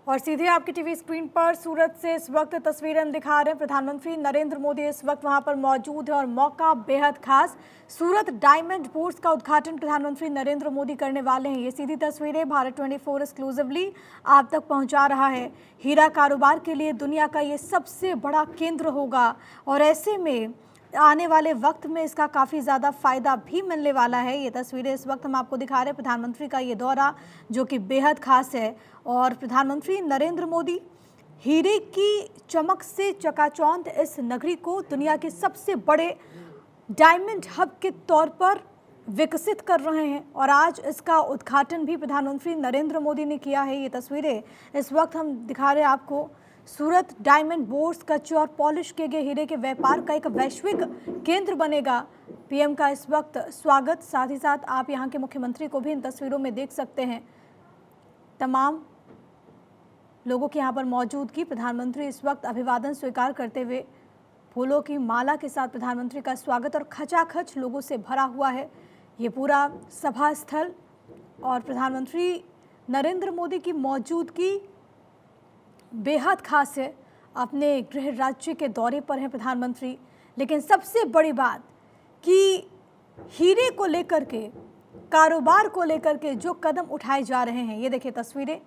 और सीधे आपकी टीवी स्क्रीन पर सूरत से इस वक्त तस्वीरें हम दिखा रहे हैं। प्रधानमंत्री नरेंद्र मोदी इस वक्त वहां पर मौजूद है और मौका बेहद खास। सूरत डायमंड बोर्स का उद्घाटन प्रधानमंत्री नरेंद्र मोदी करने वाले हैं। ये सीधी तस्वीरें भारत 24 एक्सक्लूसिवली आप तक पहुंचा रहा है। हीरा कारोबार के लिए दुनिया का ये सबसे बड़ा केंद्र होगा और ऐसे में आने वाले वक्त में इसका काफ़ी ज़्यादा फ़ायदा भी मिलने वाला है। ये तस्वीरें इस वक्त हम आपको दिखा रहे हैं प्रधानमंत्री का ये दौरा जो कि बेहद खास है। और प्रधानमंत्री नरेंद्र मोदी हीरे की चमक से चकाचौंध इस नगरी को दुनिया के सबसे बड़े डायमंड हब के तौर पर विकसित कर रहे हैं और आज इसका उद्घाटन भी प्रधानमंत्री नरेंद्र मोदी ने किया है। ये तस्वीरें इस वक्त हम दिखा रहे हैं आपको। सूरत डायमंड बोर्स कच्चे और पॉलिश किए गए हीरे के व्यापार का एक वैश्विक केंद्र बनेगा। पीएम का इस वक्त स्वागत, साथ ही साथ आप यहां के मुख्यमंत्री को भी इन तस्वीरों में देख सकते हैं। तमाम लोगों की यहां पर मौजूदगी, प्रधानमंत्री इस वक्त अभिवादन स्वीकार करते हुए फूलों की माला के साथ प्रधानमंत्री का स्वागत और खचाखच लोगों से भरा हुआ है ये पूरा सभा स्थल। और प्रधानमंत्री नरेंद्र मोदी की मौजूदगी बेहद खास है। अपने गृह राज्य के दौरे पर हैं प्रधानमंत्री, लेकिन सबसे बड़ी बात कि हीरे को लेकर के, कारोबार को लेकर के जो कदम उठाए जा रहे हैं, ये देखिए तस्वीरें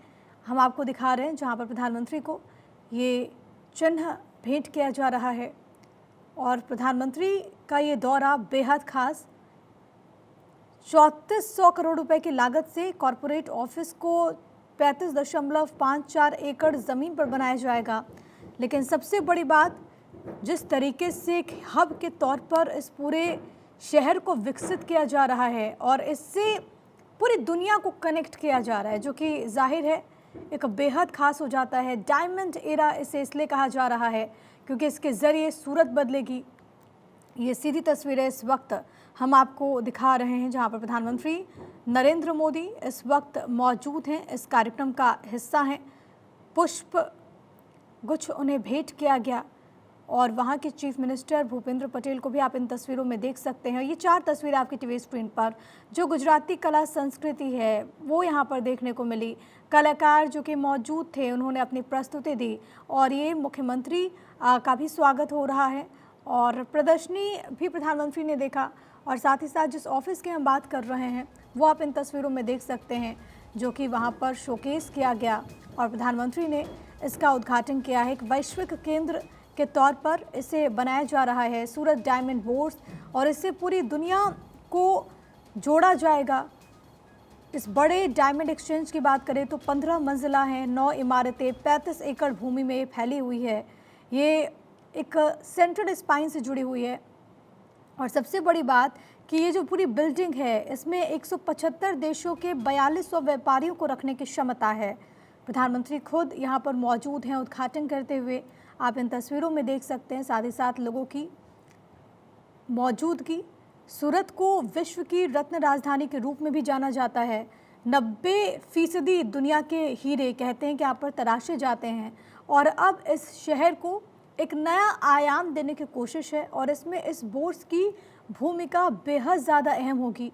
हम आपको दिखा रहे हैं जहां पर प्रधानमंत्री को ये चिन्ह भेंट किया जा रहा है। और प्रधानमंत्री का ये दौरा बेहद खास, 3400 करोड़ रुपए की लागत से कॉरपोरेट ऑफिस को 35.54 एकड़ ज़मीन पर बनाया जाएगा। लेकिन सबसे बड़ी बात, जिस तरीके से एक हब के तौर पर इस पूरे शहर को विकसित किया जा रहा है और इससे पूरी दुनिया को कनेक्ट किया जा रहा है, जो कि जाहिर है एक बेहद खास हो जाता है। डायमंड एरा इसे इसलिए कहा जा रहा है क्योंकि इसके ज़रिए सूरत बदलेगी। ये सीधी तस्वीरें इस वक्त हम आपको दिखा रहे हैं जहां पर प्रधानमंत्री नरेंद्र मोदी इस वक्त मौजूद हैं, इस कार्यक्रम का हिस्सा हैं। पुष्प गुच्छ उन्हें भेंट किया गया और वहां के चीफ मिनिस्टर भूपेंद्र पटेल को भी आप इन तस्वीरों में देख सकते हैं। ये 4 तस्वीरें आपकी टीवी स्क्रीन पर, जो गुजराती कला संस्कृति है वो यहाँ पर देखने को मिली। कलाकार जो कि मौजूद थे उन्होंने अपनी प्रस्तुति दी और ये मुख्यमंत्री का भी स्वागत हो रहा है और प्रदर्शनी भी प्रधानमंत्री ने देखा। और साथ ही साथ जिस ऑफिस की हम बात कर रहे हैं वो आप इन तस्वीरों में देख सकते हैं, जो कि वहाँ पर शोकेस किया गया और प्रधानमंत्री ने इसका उद्घाटन किया है। एक वैश्विक केंद्र के तौर पर इसे बनाया जा रहा है सूरत डायमंड बोर्स, और इससे पूरी दुनिया को जोड़ा जाएगा। इस बड़े डायमंड एक्सचेंज की बात करें तो 15 मंजिला हैं, 9 इमारतें 35 एकड़ भूमि में फैली हुई है। ये एक सेंट्रल स्पाइन से जुड़ी हुई है और सबसे बड़ी बात कि ये जो पूरी बिल्डिंग है इसमें 175 देशों के 4200 व्यापारियों को रखने की क्षमता है। प्रधानमंत्री खुद यहाँ पर मौजूद हैं उद्घाटन करते हुए, आप इन तस्वीरों में देख सकते हैं। साथ ही साथ लोगों की मौजूदगी। सूरत को विश्व की रत्न राजधानी के रूप में भी जाना जाता है। 90% दुनिया के हीरे कहते हैं कि यहाँ पर तराशे जाते हैं और अब इस शहर को एक नया आयाम देने की कोशिश है और इसमें इस बोर्स की भूमिका बेहद ज़्यादा अहम होगी।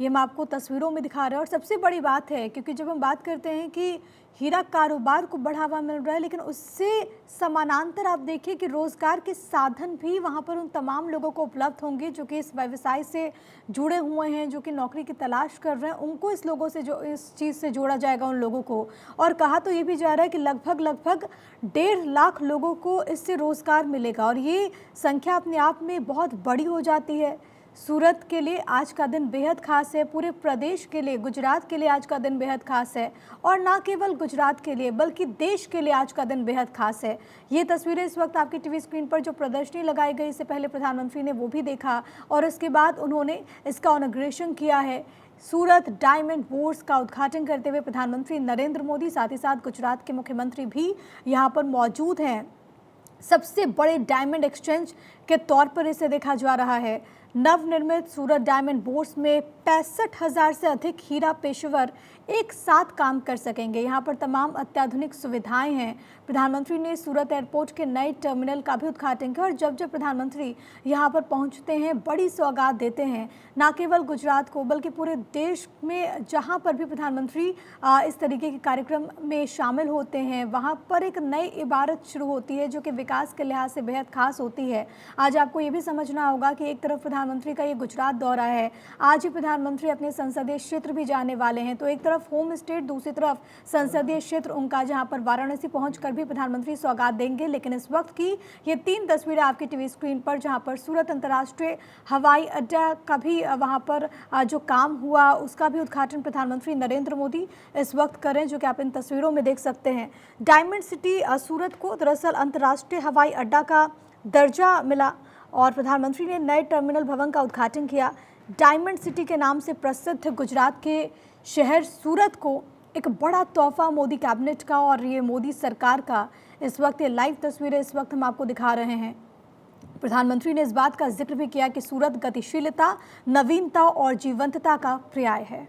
ये हम आपको तस्वीरों में दिखा रहे हैं। और सबसे बड़ी बात है क्योंकि जब हम बात करते हैं कि हीरा कारोबार को बढ़ावा मिल रहा है, लेकिन उससे समानांतर आप देखिए कि रोज़गार के साधन भी वहाँ पर उन तमाम लोगों को उपलब्ध होंगे जो कि इस व्यवसाय से जुड़े हुए हैं, जो कि नौकरी की तलाश कर रहे हैं। उनको इस लोगों से जो इस चीज़ से जोड़ा जाएगा उन लोगों को। और कहा तो ये भी जा रहा है कि लगभग 1.5 लाख लोगों को इससे रोज़गार मिलेगा और ये संख्या अपने आप में बहुत बड़ी हो जाती है। सूरत के लिए आज का दिन बेहद खास है, पूरे प्रदेश के लिए, गुजरात के लिए आज का दिन बेहद खास है और ना केवल गुजरात के लिए बल्कि देश के लिए आज का दिन बेहद खास है। ये तस्वीरें इस वक्त आपकी टीवी स्क्रीन पर जो प्रदर्शनी लगाई गई, इससे पहले प्रधानमंत्री ने वो भी देखा और इसके बाद उन्होंने इसका इनॉग्रेशन किया है। सूरत डायमंड बोर्स का उद्घाटन करते हुए प्रधानमंत्री नरेंद्र मोदी, साथ ही साथ गुजरात के मुख्यमंत्री भी यहाँ पर मौजूद हैं। सबसे बड़े डायमंड एक्सचेंज के तौर पर इसे देखा जा रहा है। नवनिर्मित सूरत डायमंड बोर्स में 65,000 से अधिक हीरा पेशेवर एक साथ काम कर सकेंगे। यहाँ पर तमाम अत्याधुनिक सुविधाएं हैं। प्रधानमंत्री ने सूरत एयरपोर्ट के नए टर्मिनल का भी उद्घाटन किया और जब जब प्रधानमंत्री यहाँ पर पहुँचते हैं बड़ी सौगात देते हैं, न केवल गुजरात को बल्कि पूरे देश में जहाँ पर भी प्रधानमंत्री इस तरीके के कार्यक्रम में शामिल होते हैं वहाँ पर एक नई इबारत शुरू होती है जो कि विकास के लिहाज से बेहद खास होती है। आज आपको ये भी समझना होगा कि एक तरफ प्रधानमंत्री का ये गुजरात दौरा है, आज ही प्रधानमंत्री अपने संसदीय क्षेत्र भी जाने वाले हैं, तो एक तरफ होम स्टेट, दूसरी तरफ संसदीय क्षेत्र उनका, जहां पर वाराणसी पहुंचकर भी प्रधानमंत्री सौगात देंगे। लेकिन इस वक्त की ये 3 तस्वीरें आपकी टीवी स्क्रीन पर, जहां पर सूरत अंतर्राष्ट्रीय हवाई अड्डा का भी वहां पर जो काम हुआ उसका भी उद्घाटन प्रधानमंत्री नरेंद्र मोदी इस वक्त करें, जो कि आप इन तस्वीरों में देख सकते हैं। डायमंड सिटी सूरत को दरअसल अंतर्राष्ट्रीय हवाई अड्डा का दर्जा मिला और प्रधानमंत्री ने नए टर्मिनल भवन का उद्घाटन किया। डायमंड सिटी के नाम से प्रसिद्ध गुजरात के शहर सूरत को एक बड़ा तोहफा मोदी कैबिनेट का और ये मोदी सरकार का। इस वक्त ये लाइव तस्वीरें इस वक्त हम आपको दिखा रहे हैं। प्रधानमंत्री ने इस बात का जिक्र भी किया कि सूरत गतिशीलता, नवीनता और जीवंतता का पर्याय है।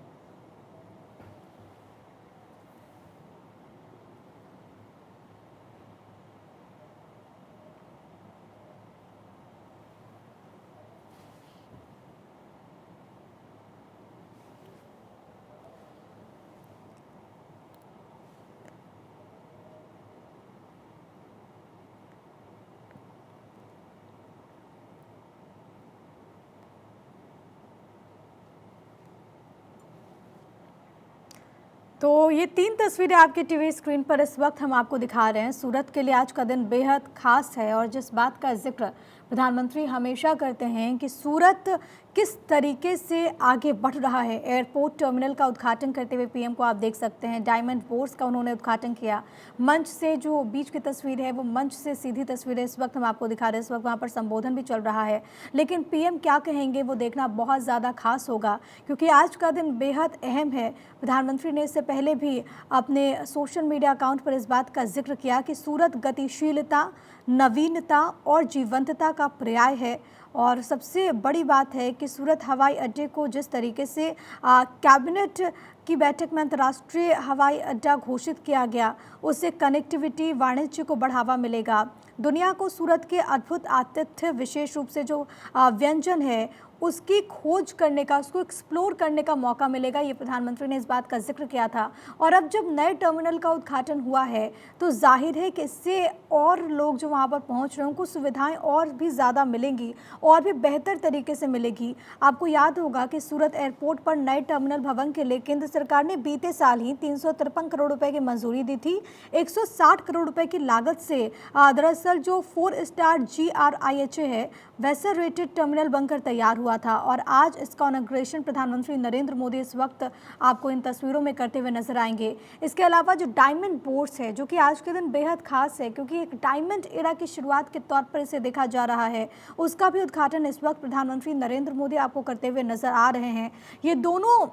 तो ये 3 तस्वीरें आपकी टीवी स्क्रीन पर इस वक्त हम आपको दिखा रहे हैं। सूरत के लिए आज का दिन बेहद खास है और जिस बात का जिक्र प्रधानमंत्री हमेशा करते हैं कि सूरत किस तरीके से आगे बढ़ रहा है। एयरपोर्ट टर्मिनल का उद्घाटन करते हुए पीएम को आप देख सकते हैं। डायमंड बोर्स का उन्होंने उद्घाटन किया। मंच से जो बीच की तस्वीर है वो मंच से सीधी तस्वीर है, इस वक्त हम आपको दिखा रहे हैं। इस वक्त वहाँ पर संबोधन भी चल रहा है, लेकिन पीएम क्या कहेंगे वो देखना बहुत ज़्यादा खास होगा क्योंकि आज का दिन बेहद अहम है। प्रधानमंत्री ने इससे पहले भी अपने सोशल मीडिया अकाउंट पर इस बात का जिक्र किया कि सूरत गतिशीलता, नवीनता और जीवंतता का पर्याय है। और सबसे बड़ी बात है कि सूरत हवाई अड्डे को जिस तरीके से कैबिनेट की बैठक में अंतर्राष्ट्रीय हवाई अड्डा घोषित किया गया, उससे कनेक्टिविटी, वाणिज्य को बढ़ावा मिलेगा। दुनिया को सूरत के अद्भुत आतिथ्य, विशेष रूप से जो व्यंजन है उसकी खोज करने का, उसको एक्सप्लोर करने का मौका मिलेगा। ये प्रधानमंत्री ने इस बात का जिक्र किया था। और अब जब नए टर्मिनल का उद्घाटन हुआ है तो जाहिर है कि इससे और लोग जो वहाँ पर पहुँच रहे हैं उनको सुविधाएं और भी ज़्यादा मिलेंगी और भी बेहतर तरीके से मिलेगी। आपको याद होगा कि सूरत एयरपोर्ट पर नए टर्मिनल भवन के लिए केंद्र सरकार ने बीते साल ही 353 करोड़ रुपए की मंजूरी दी थी। 160 करोड़ रुपए की लागत से दरअसल जो 4 स्टार GRIHA है वैसा रेटेड टर्मिनल बनकर तैयार हुआ था और आज इसका इनॉग्रेशन प्रधानमंत्री नरेंद्र मोदी इस वक्त आपको इन तस्वीरों में करते हुए नजर आएंगे। इसके अलावा जो डायमंड बोर्स है, जो कि आज के दिन बेहद खास है क्योंकि एक डायमंड एरा की शुरुआत के तौर पर इसे देखा जा रहा है, उसका भी उद्घाटन इस वक्त प्रधानमंत्री नरेंद्र मोदी आपको करते हुए नजर आ रहे हैं। ये दोनों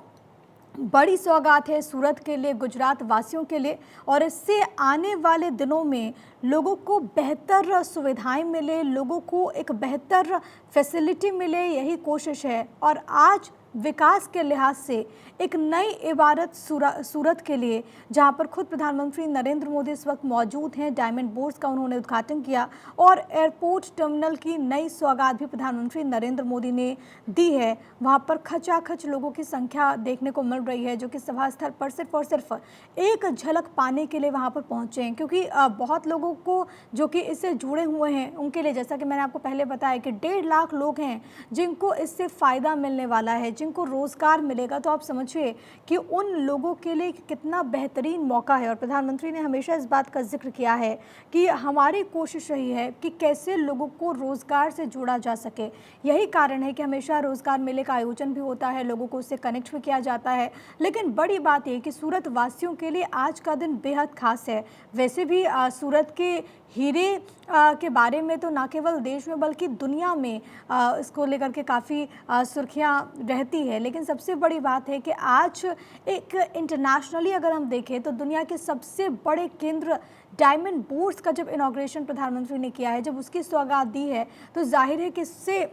बड़ी सौगात है सूरत के लिए, गुजरात वासियों के लिए, और इससे आने वाले दिनों में लोगों को बेहतर सुविधाएं मिले, लोगों को एक बेहतर फैसिलिटी मिले, यही कोशिश है। और आज विकास के लिहाज से एक नई इबारत सूरत के लिए, जहां पर खुद प्रधानमंत्री नरेंद्र मोदी इस वक्त मौजूद हैं। डायमंड बोर्स का उन्होंने उद्घाटन किया और एयरपोर्ट टर्मिनल की नई सौगात भी प्रधानमंत्री नरेंद्र मोदी ने दी है। वहां पर खचाखच लोगों की संख्या देखने को मिल रही है जो कि सभा स्थल पर सिर्फ और सिर्फ एक झलक पाने के लिए वहां पर पहुंचे हैं, क्योंकि बहुत लोगों को जो कि इससे जुड़े हुए हैं उनके लिए, जैसा कि मैंने आपको पहले बताया कि 1.5 लाख लोग हैं जिनको इससे फ़ायदा मिलने वाला है, जिनको रोज़गार मिलेगा। तो आप समझिए कि उन लोगों के लिए कितना बेहतरीन मौका है। और प्रधानमंत्री ने हमेशा इस बात का जिक्र किया है कि हमारी कोशिश रही है कि कैसे लोगों को रोज़गार से जोड़ा जा सके। यही कारण है कि हमेशा रोज़गार मेले का आयोजन भी होता है, लोगों को उससे कनेक्ट भी किया जाता है। लेकिन बड़ी बात यह कि सूरत वासियों के लिए आज का दिन बेहद खास है। वैसे भी सूरत के हीरे के बारे में तो ना केवल देश में बल्कि दुनिया में इसको लेकर के काफ़ी सुर्खियां रहती है, लेकिन सबसे बड़ी बात है कि आज एक इंटरनेशनली अगर हम देखें तो दुनिया के सबसे बड़े केंद्र डायमंड बोर्स का जब इनॉग्रेशन प्रधानमंत्री ने किया है, जब उसकी सौगात दी है, तो जाहिर है कि इससे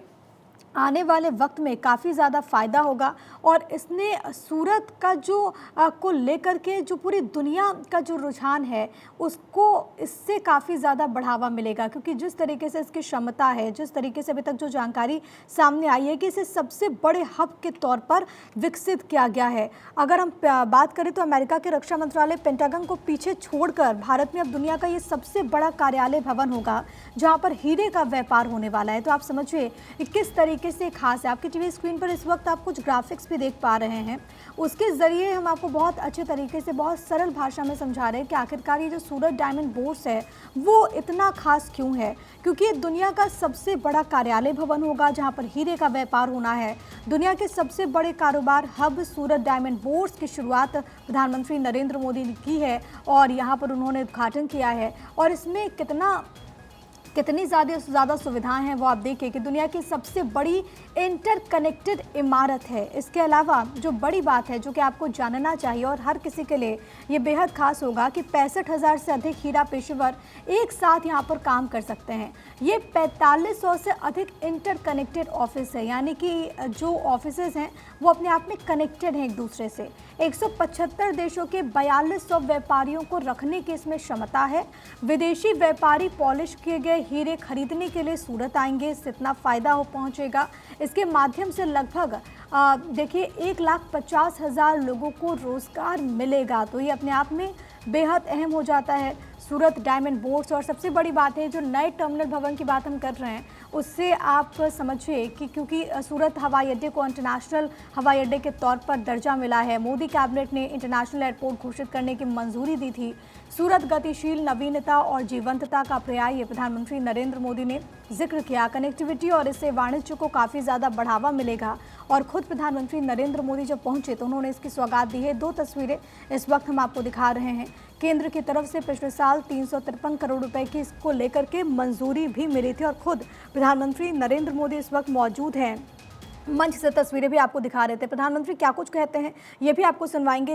आने वाले वक्त में काफ़ी ज़्यादा फ़ायदा होगा। और इसने सूरत का जो को लेकर के जो पूरी दुनिया का जो रुझान है उसको इससे काफ़ी ज़्यादा बढ़ावा मिलेगा, क्योंकि जिस तरीके से इसकी क्षमता है, जिस तरीके से अभी तक जो जानकारी सामने आई है कि इसे सबसे बड़े हब के तौर पर विकसित किया गया है। अगर हम बात करें तो अमेरिका के रक्षा मंत्रालय पेंटागन को पीछे छोड़कर भारत में अब दुनिया का ये सबसे बड़ा कार्यालय भवन होगा जहाँ पर हीरे का व्यापार होने वाला है। तो आप समझिए कि किस तरीके से खास है। आपकी टीवी स्क्रीन पर इस वक्त आप कुछ ग्राफिक्स भी देख पा रहे हैं, उसके ज़रिए हम आपको बहुत अच्छे तरीके से बहुत सरल भाषा में समझा रहे हैं कि आखिरकार ये जो सूरत डायमंड बोर्स है वो इतना खास क्यों है। क्योंकि ये दुनिया का सबसे बड़ा कार्यालय भवन होगा जहाँ पर हीरे का व्यापार होना है। दुनिया के सबसे बड़े कारोबार हब सूरत डायमंड बोर्स की शुरुआत प्रधानमंत्री नरेंद्र मोदी ने की है और यहाँ पर उन्होंने उद्घाटन किया है। और इसमें कितनी ज़्यादा सुविधाएं हैं वो आप देखिए कि दुनिया की सबसे बड़ी इंटरकनेक्टेड इमारत है। इसके अलावा जो बड़ी बात है जो कि आपको जानना चाहिए और हर किसी के लिए ये बेहद खास होगा कि 65,000 से अधिक हीरा पेशेवर एक साथ यहाँ पर काम कर सकते हैं। ये 4500 से अधिक इंटरकनेक्टेड ऑफिस है, यानी कि जो ऑफिसेज हैं वो अपने आप में कनेक्टेड हैं एक दूसरे से। 175 देशों के 4200 व्यापारियों को रखने की इसमें क्षमता है। विदेशी व्यापारी पॉलिश किए गए हीरे खरीदने के लिए सूरत आएंगे, इससे इतना फ़ायदा हो पहुंचेगा। इसके माध्यम से लगभग देखिए 1,50,000 लोगों को रोज़गार मिलेगा। तो ये अपने आप में बेहद अहम हो जाता है सूरत डायमंड बोर्स। और सबसे बड़ी बात है जो नए टर्मिनल भवन की बात हम कर रहे हैं उससे आप समझिए कि क्योंकि सूरत हवाई अड्डे को इंटरनेशनल हवाई अड्डे के तौर पर दर्जा मिला है, मोदी कैबिनेट ने इंटरनेशनल एयरपोर्ट घोषित करने की मंजूरी दी थी। सूरत गतिशील, नवीनता और जीवंतता का पर्याय ये प्रधानमंत्री नरेंद्र मोदी ने जिक्र किया। कनेक्टिविटी और इससे वाणिज्य को काफ़ी ज़्यादा बढ़ावा मिलेगा। और खुद प्रधानमंत्री नरेंद्र मोदी जब पहुंचे तो उन्होंने इसकी सौगात दी है। 2 तस्वीरें इस वक्त हम आपको दिखा रहे हैं। केंद्र की तरफ से पिछले साल 353 करोड़ रुपए की इसको लेकर के मंजूरी भी मिली थी और खुद प्रधानमंत्री नरेंद्र मोदी इस वक्त मौजूद हैं। मंच से तस्वीरें भी आपको दिखा रहे थे। प्रधानमंत्री क्या कुछ कहते हैं ये भी आपको सुनवाएंगे।